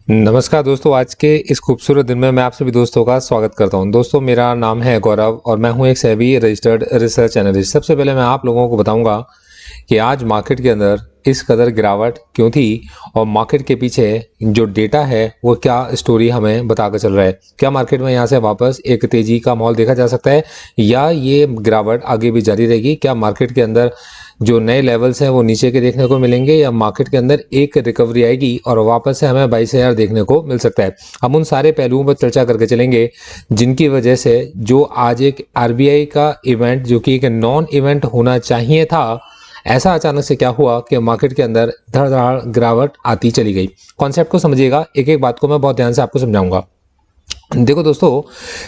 नमस्कार दोस्तों, आज के इस खूबसूरत दिन में मैं आप सभी दोस्तों का स्वागत करता हूं। दोस्तों, मेरा नाम है गौरव और मैं हूं एक सेबी रजिस्टर्ड रिसर्च एनालिस्ट। सबसे पहले मैं आप लोगों को बताऊंगा कि आज मार्केट के अंदर इस कदर गिरावट क्यों थी और मार्केट के पीछे जो डेटा है वो क्या स्टोरी हमें बताकर चल रहा है। क्या मार्केट में यहाँ से वापस एक तेजी का माहौल देखा जा सकता है या ये गिरावट आगे भी जारी रहेगी? क्या मार्केट के अंदर जो नए लेवल्स हैं वो नीचे के देखने को मिलेंगे या मार्केट के अंदर एक रिकवरी आएगी और वापस से हमें 22,000 देखने को मिल सकता है? हम उन सारे पहलुओं पर चर्चा करके चलेंगे जिनकी वजह से जो आज एक आरबीआई का इवेंट जो कि एक नॉन इवेंट होना चाहिए था, ऐसा अचानक से क्या हुआ कि मार्केट के अंदर धड़ाधड़ गिरावट आती चली गई। कॉन्सेप्ट को समझिएगा, एक एक बात को मैं बहुत ध्यान से आपको समझाऊंगा। देखो दोस्तों,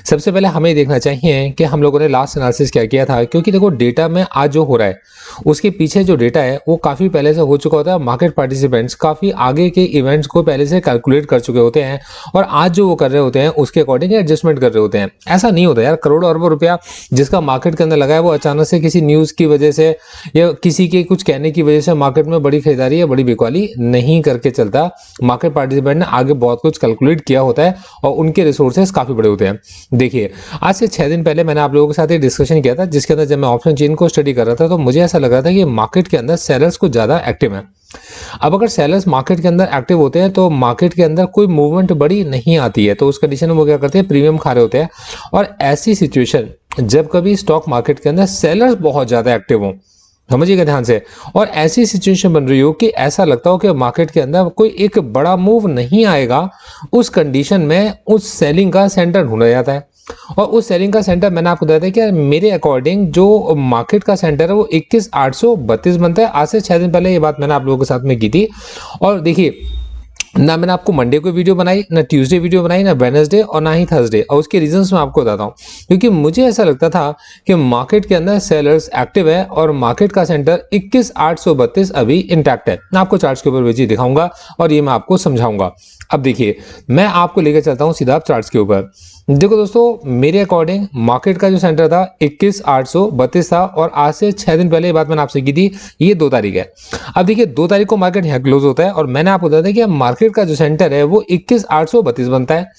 सबसे पहले हमें देखना चाहिए कि हम लोगों ने लास्ट एनालिसिस क्या किया था, क्योंकि देखो डेटा में आज जो हो रहा है उसके पीछे जो डेटा है वो काफ़ी पहले से हो चुका होता है। मार्केट पार्टिसिपेंट्स काफ़ी आगे के इवेंट्स को पहले से कैलकुलेट कर चुके होते हैं और आज जो वो कर रहे होते हैं उसके अकॉर्डिंग एडजस्टमेंट कर रहे होते हैं। ऐसा नहीं होता यार, करोड़ों अरबों रुपया जिसका मार्केट के अंदर लगा है वो अचानक से किसी न्यूज़ की वजह से या किसी के कुछ कहने की वजह से मार्केट में बड़ी खरीदारी या बड़ी बिकवाली नहीं करके चलता। मार्केट पार्टिसिपेंट ने आगे बहुत कुछ कैलकुलेट किया होता है और उनके रिसोर्सेज काफ़ी बड़े होते हैं। देखिए, आज से 6 दिन पहले मैंने आप लोगों के साथ एक डिस्कशन किया था जिसके अंदर जब मैं ऑप्शन चेन को स्टडी कर रहा था तो मुझे ऐसा लग रहा था कि मार्केट के अंदर सेलर्स कुछ ज़्यादा एक्टिव हैं। अब अगर सेलर्स मार्केट के अंदर एक्टिव होते हैं तो मार्केट के अंदर कोई मूवमेंट बड़ी नहीं आती है, तो उस कंडीशन में वो क्या करते हैं, प्रीमियम खा रहे होते हैं। और ऐसी सिचुएशन जब कभी स्टॉक मार्केट के अंदर सेलर्स बहुत ज़्यादा एक्टिव हों, समझिएगा ध्यान से, और ऐसी सिचुएशन बन रही हो कि ऐसा लगता हो कि मार्केट के अंदर कोई एक बड़ा मूव नहीं आएगा, उस कंडीशन में उस सेलिंग का सेंटर ढूंढा जाता है। और उस सेलिंग का सेंटर मैंने आपको बताया था कि मेरे अकॉर्डिंग जो मार्केट का सेंटर है वो 21,832 बनता है। आज से 6 दिन पहले ये बात मैंने आप लोगों के साथ में की थी। और देखिए, ना मैंने आपको मंडे को वीडियो बनाई, ना ट्यूसडे वीडियो बनाई, ना वेडनेसडे और ना ही थर्सडे, और उसके रीजंस मैं आपको बताता हूँ। क्योंकि मुझे ऐसा लगता था कि मार्केट के अंदर सेलर्स एक्टिव है और मार्केट का सेंटर 21,832 अभी इंटैक्ट है। मैं आपको चार्ट्स के ऊपर भी दिखाऊंगा और ये मैं आपको समझाऊंगा। अब देखिए, मैं आपको लेकर चलता हूँ सीधा चार्ट्स के ऊपर। देखो दोस्तों, मेरे अकॉर्डिंग मार्केट का जो सेंटर था 21,832 था और आज से 6 दिन पहले ये बात मैंने आपसे की थी। ये 2 तारीख है। अब देखिए, 2 तारीख को मार्केट यहाँ क्लोज होता है और मैंने आपको बताया था कि मार्केट का जो सेंटर है वो 21,832 बनता है।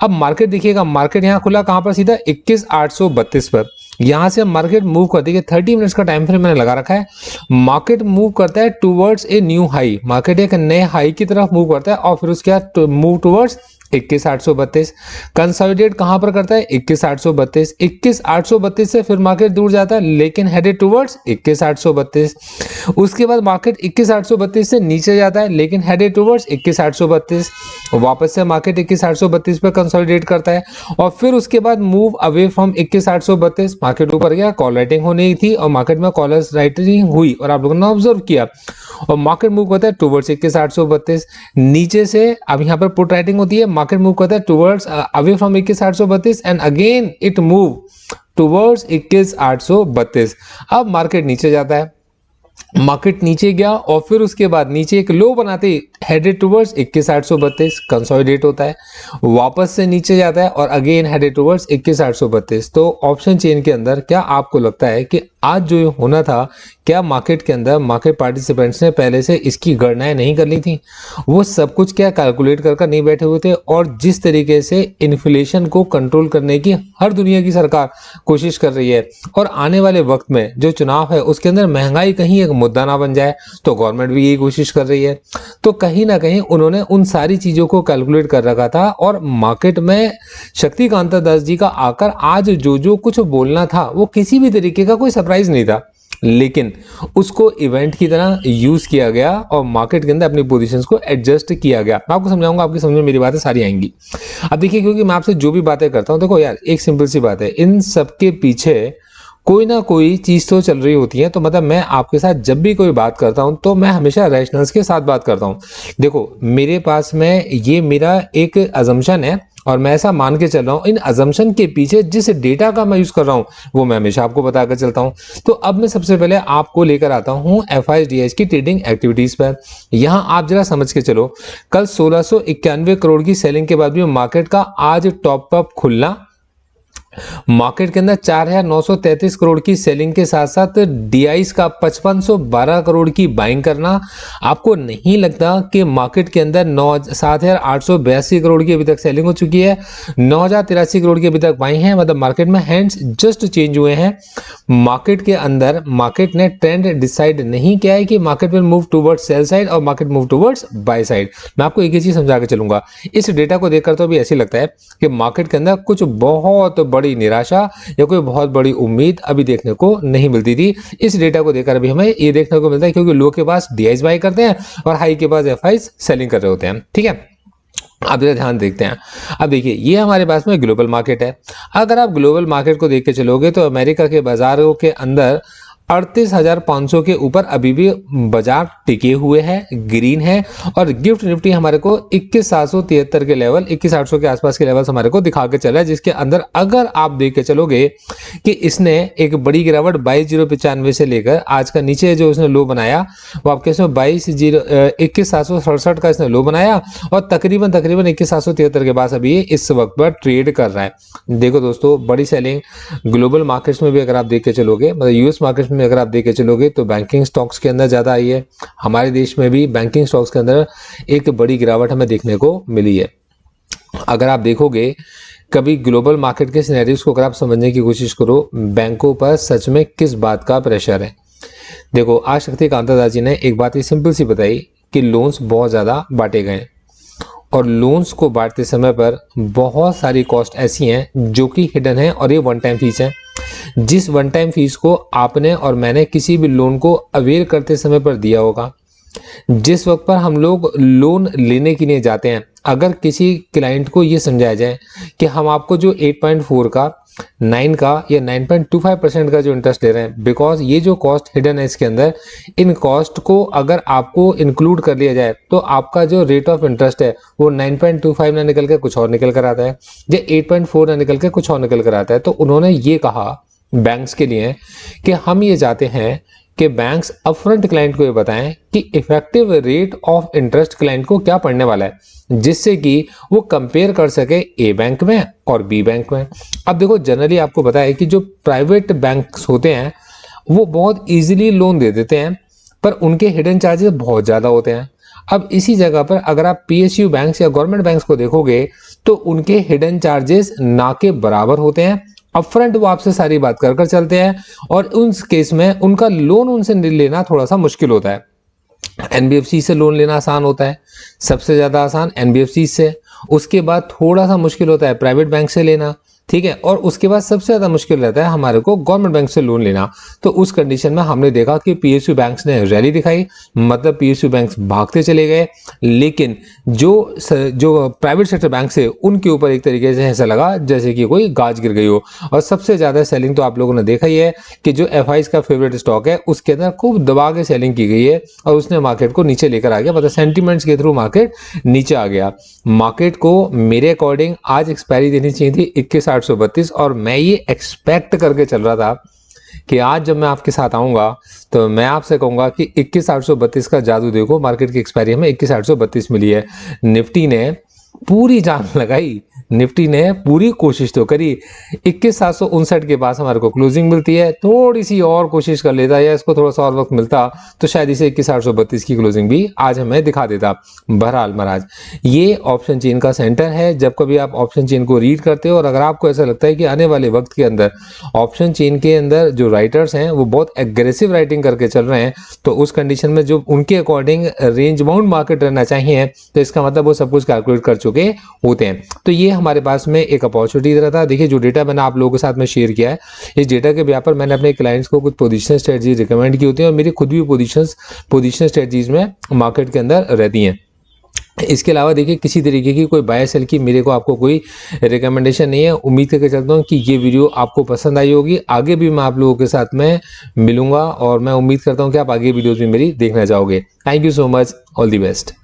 अब मार्केट देखिएगा, मार्केट यहाँ खुला कहाँ पर, सीधा 21,832 पर। यहाँ से मार्केट मूव करती है, 30 मिनट्स का टाइम फ्रेम मैंने लगा रखा है। मार्केट मूव करता है towards a new high, market एक नए हाई की तरफ मूव करता है और फिर उसके बाद मूव टूवर्ड्स 21,832। कंसोलिडेट कहां पर करता है, 21,832। 21,832 से फिर मार्केट दूर जाता है लेकिन हेडेड टुवर्ड्स 21,832। उसके बाद मार्केट 21,832 से नीचे जाता है लेकिन हेडेड टुवर्ड्स 21,832। वापस से मार्केट 21,832 पे कंसोलिडेट करता है और फिर उसके बाद मूव अवे फ्रॉम 21,832। मार्केट ऊपर गया, कॉल राइटिंग होनी थी और मार्केट में कॉलर्स राइटिंग हुई और आप लोगों ने ऑब्जर्व किया और मार्केट मूव करता है टुवर्ड्स 21,832। नीचे से अब यहाँ पर पुट राइटिंग होती है, मार्केट मूव करता है towards away from 21,832 and again it move towards 21,832। अब मार्केट नीचे जाता है, मार्केट नीचे गया और फिर उसके बाद नीचे एक लो बनाते हेडेड टुवर्ड्स 21,832, कंसोलिडेट होता है, वापस से नीचे जाता है और अगेन हेडेड टुवर्ड्स 21,832। तो ऑप्शन चेन के अंदर क्या आपको लगता है कि आज जो होना था, क्या मार्केट के अंदर मार्केट पार्टिसिपेंट्स ने पहले से इसकी गणनाएं नहीं कर ली थी? वो सब कुछ क्या कैलकुलेट कर नहीं बैठे हुए थे? और जिस तरीके से इन्फ्लेशन को कंट्रोल करने की हर दुनिया की सरकार कोशिश कर रही है और आने वाले वक्त में जो चुनाव है उसके अंदर महंगाई कहीं एक मुद्दा ना बन जाए, तो गवर्नमेंट भी यही कोशिश कर रही है। तो कहीं ना कहीं उन्होंने उन सारी चीजों को कैलकुलेट कर रखा था और मार्केट में शक्तिकांता दास जी का आकर आज जो जो कुछ बोलना था वो किसी भी तरीके का कोई सरप्राइज नहीं था, लेकिन उसको इवेंट की तरह यूज किया गया और मार्केट के अंदर अपनी पोजीशंस को एडजस्ट किया गया। मैं आपको समझाऊंगा, आपकी समझ में मेरी बातें सारी आएंगी। अब देखिए, क्योंकि मैं आपसे जो भी बातें करता हूं, देखो यार, एक सिंपल सी बात है, इन सबके पीछे कोई ना कोई चीज तो चल रही होती है। तो मतलब मैं आपके साथ जब भी कोई बात करता हूं तो मैं हमेशा रैशनल्स के साथ बात करता हूं। देखो, मेरे पास में ये मेरा एक अजम्पशन है और मैं ऐसा मान के चल रहा हूं, इन अजम्पशन के पीछे जिस डेटा का मैं यूज कर रहा हूं वो मैं हमेशा आपको बताकर चलता हूं। तो अब मैं सबसे पहले आपको लेकर आता हूं FIDH की ट्रेडिंग एक्टिविटीज पर। यहां आप जरा समझ के चलो, कल 1691 करोड़ की सेलिंग के बाद भी मार्केट का आज टॉप अप खुलना मार्केट के अंदर 4,933 करोड़ की सेलिंग के साथ साथ डीआईस का 5512 करोड़ की बाइंग करना, आपको नहीं लगता कि मार्केट के अंदर 7,882 करोड़ की अभी तक सेलिंग हो चुकी है, 9,083 करोड़ की अभी तक बाइंग है, मतलब मार्केट में हैंड्स जस्ट चेंज हुए हैं। मार्केट के अंदर मार्केट ने ट्रेंड डिसाइड नहीं किया है कि market will move towards sell side और market move towards buy side. मैं आपको एक ही चीज समझा के चलूंगा, इस डेटा को देखकर तो अभी ऐसे लगता है कि मार्केट के अंदर कुछ बहुत बड़ी निराशा या कोई बहुत बड़ी उम्मीद अभी देखने को नहीं मिलती थी। इस डेटा को देखकर अभी हमें ये देखने को मिलता है, क्योंकि लो के पास डीआईस बाय करते हैं और हाई के पास एफआईस सेलिंग कर रहे होते हैं। ठीक है, अब जरा ध्यान देखते हैं। अब देखिए, ये हमारे पास में ग्लोबल मार्केट है। अगर आप ग्लोबल मार्केट को देख के चलोगे तो अमेरिका के बाजारों के अंदर 38,500 के ऊपर अभी भी बाजार टिके हुए हैं, ग्रीन है, और गिफ्ट निफ्टी हमारे को 21,773 के लेवल, 21,800 के आसपास के लेवल्स हमारे को दिखा के चला है, जिसके अंदर अगर आप देख के चलोगे कि इसने एक बड़ी गिरावट 22,095 से लेकर आज का नीचे जो इसने लो बनाया वो आपके इसमें 21,767 का इसने लो बनाया, और तकरीबन 21,773 के बाद अभी इस वक्त पर ट्रेड कर रहा है। देखो दोस्तों, बड़ी सेलिंग ग्लोबल मार्केट्स में भी अगर आप देख के चलोगे, मतलब यूएस मार्केट्स में अगर आप देख के चलोगे तो बैंकिंग स्टॉक्स के अंदर ज्यादा आई है। हमारे देश में भी बैंकिंग स्टॉक्स के अंदर एक बड़ी गिरावट हमें देखने को मिली है। अगर आप देखोगे कभी ग्लोबल मार्केट के सिनेरियोस को अगर आप समझने की कोशिश करो, बैंकों पर सच में किस बात का प्रेशर है। देखो, आज शक्तिकांता दास जी ने एक बात ही सिंपल सी बताई कि लोन्स बहुत ज्यादा बांटे गए, और लोन्स को बांटते समय पर बहुत सारी कॉस्ट ऐसी हैं जो कि हिडन है, और ये वन टाइम फीस है। जिस वन टाइम फीस को आपने और मैंने किसी भी लोन को अवेल करते समय पर दिया होगा, जिस वक्त पर हम लोग लोन लेने के लिए जाते हैं, अगर किसी क्लाइंट को ये समझाया जाए कि हम आपको जो 8.4 का 9 का या 9.25% का जो इंटरेस्ट ले रहे हैं, बिकॉज ये जो कॉस्ट हिडन है इसके अंदर, इन कॉस्ट को अगर आपको इंक्लूड कर लिया जाए तो आपका जो रेट ऑफ इंटरेस्ट है वो 9.25 ना निकल के कुछ और निकल कर आता है, या 8.4 ना निकल के कुछ और निकल कर आता है। तो उन्होंने ये कहा बैंक्स के लिए कि हम ये चाहते हैं कि बैंक्स अपफ्रंट क्लाइंट को ये बताएं कि effective rate of interest client को क्या पड़ने वाला है, जिससे कि वो कंपेयर कर सके ए बैंक में और बी बैंक में। अब देखो, जनरली आपको पता है कि जो प्राइवेट बैंक्स होते हैं वो बहुत इजीली लोन दे देते हैं, पर उनके हिडन चार्जेस बहुत ज़्यादा होते हैं। अब इसी जगह पर अगर आप पीएसयू बैंक्स या गवर्नमेंट बैंक्स को देखोगे तो उनके हिडन चार्जेस ना के बराबर होते हैं। अपफ्रंट वो आपसे सारी बात कर चलते हैं, और उस केस में उनका लोन उनसे लेना थोड़ा सा मुश्किल होता है। एनबीएफसी से लोन लेना आसान होता है, सबसे ज्यादा आसान एनबीएफसी से, उसके बाद थोड़ा सा मुश्किल होता है प्राइवेट बैंक से लेना, ठीक है, और उसके बाद सबसे ज्यादा मुश्किल रहता है हमारे को गवर्नमेंट बैंक से लोन लेना। तो उस कंडीशन में हमने देखा कि पीएसयू बैंक्स ने रैली दिखाई, मतलब पीएसयू बैंक्स भागते चले गए, लेकिन जो प्राइवेट सेक्टर बैंक है उनके ऊपर एक तरीके से ऐसा लगा जैसे कि कोई गाज गिर गई हो। और सबसे ज्यादा सेलिंग तो आप लोगों ने देखा ही है कि जो एफआईस का फेवरेट स्टॉक है उसके अंदर खूब दबा के सेलिंग की गई है, और उसने मार्केट को नीचे लेकर आ गया, मतलब सेंटीमेंट्स के थ्रू मार्केट नीचे आ गया। मार्केट को मेरे अकॉर्डिंग आज एक्सपायरी देनी चाहिए थी 21,832, और मैं ये एक्सपेक्ट करके चल रहा था कि आज जब मैं आपके साथ आऊंगा तो मैं आपसे कहूंगा कि 21,832 का जादू देखो, मार्केट की एक्सपायरी हमें 21,832 मिली है। निफ्टी ने पूरी जान लगाई, निफ्टी ने पूरी कोशिश तो करी, 21,759 के पास हमारे को क्लोजिंग मिलती है, थोड़ी सी और कोशिश कर लेता या इसको थोड़ा सा और वक्त मिलता तो शायद इसे 21,832 की क्लोजिंग भी आज हमें दिखा देता। बहरहाल महाराज, ये ऑप्शन चेन का सेंटर है। जब कभी आप ऑप्शन चेन को रीड करते हो और अगर आपको ऐसा लगता है कि आने वाले वक्त के अंदर ऑप्शन चेन के अंदर जो राइटर्स हैं वो बहुत एग्रेसिव राइटिंग करके चल रहे हैं, तो उस कंडीशन में जो उनके अकॉर्डिंग रेंज बाउंड मार्केट रहना चाहिए, तो इसका मतलब वो सब कुछ कैलकुलेट कर चुके होते हैं। तो ये हमारे पास में एक अपॉर्चुनिटी रहता है। देखिए, जो डेटा मैंने आप लोगों के साथ में शेयर किया है, इस डेटा के व्यापार मैंने अपने क्लाइंट्स को कुछ पोजीशन स्ट्रेटजी रिकमेंड की होती है, और मेरी खुद भी पोजीशन स्ट्रेटजीज में मार्केट के अंदर रहती हैं। इसके अलावा देखिए, किसी तरीके की कोई बाय सेल की मेरे को आपको कोई रिकमेंडेशन नहीं है। उम्मीद करके चलता हूँ कि ये वीडियो आपको पसंद आई होगी। आगे भी मैं आप लोगों के साथ में मिलूंगा, और मैं उम्मीद करता हूँ कि आप आगे वीडियोज भी मेरी देखना चाहोगे। Thank you so much, all the best.